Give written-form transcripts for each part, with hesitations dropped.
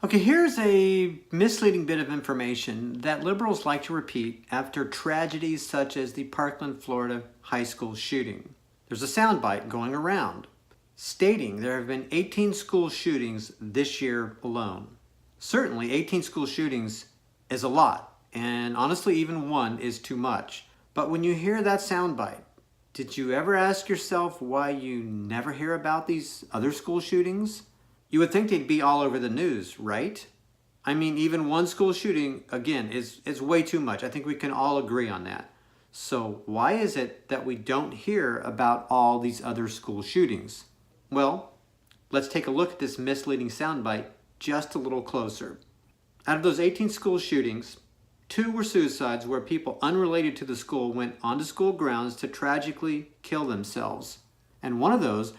Okay, here's a misleading bit of information that liberals like to repeat after tragedies such as the Parkland, Florida high school shooting. There's a soundbite going around stating there have been 18 school shootings this year alone. Certainly, 18 school shootings is a lot, and honestly, even one is too much. But when you hear that soundbite, did you ever ask yourself why you never hear about these other school shootings? You would think they'd be all over the news, right? I mean, even one school shooting, again, is way too much. I think we can all agree on that. So why is it that we don't hear about all these other school shootings? Well, let's take a look at this misleading soundbite just a little closer. Out of those 18 school shootings, 2 were suicides where people unrelated to the school went onto school grounds to tragically kill themselves. And one of those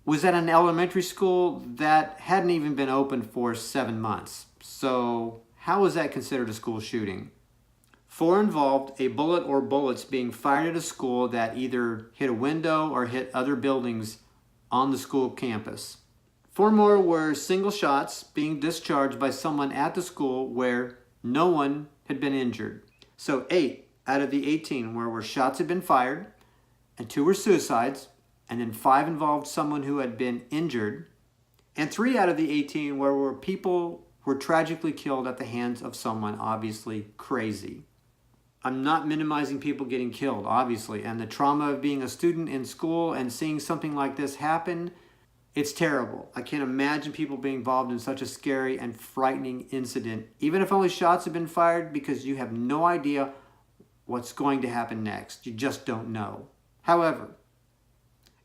was at an elementary school that hadn't even been open for 7 months. So how was that considered a school shooting? 4 involved a bullet or bullets being fired at a school that either hit a window or hit other buildings on the school campus. 4 more were single shots being discharged by someone at the school where no one had been injured. So 8 out of the 18 where shots had been fired, and 2 were suicides, and then 5 involved someone who had been injured, and 3 out of the 18 where people were tragically killed at the hands of someone obviously crazy. I'm not minimizing people getting killed, obviously, and the trauma of being a student in school and seeing something like this happen, it's terrible. I can't imagine people being involved in such a scary and frightening incident, even if only shots have been fired, because you have no idea what's going to happen next. You just don't know. However,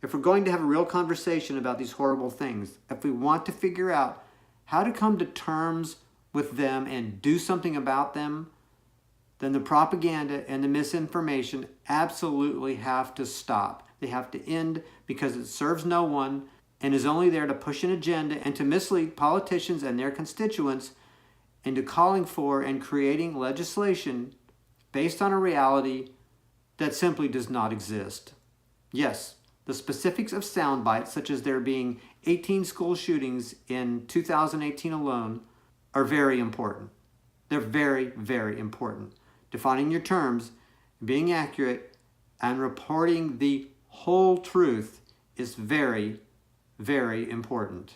if we're going to have a real conversation about these horrible things, if we want to figure out how to come to terms with them and do something about them, then the propaganda and the misinformation absolutely have to stop. They have to end because it serves no one and is only there to push an agenda and to mislead politicians and their constituents into calling for and creating legislation based on a reality that simply does not exist. Yes, the specifics of sound bites, such as there being 18 school shootings in 2018 alone, are very important. They're very, very important. Defining your terms, being accurate, and reporting the whole truth is very, very important.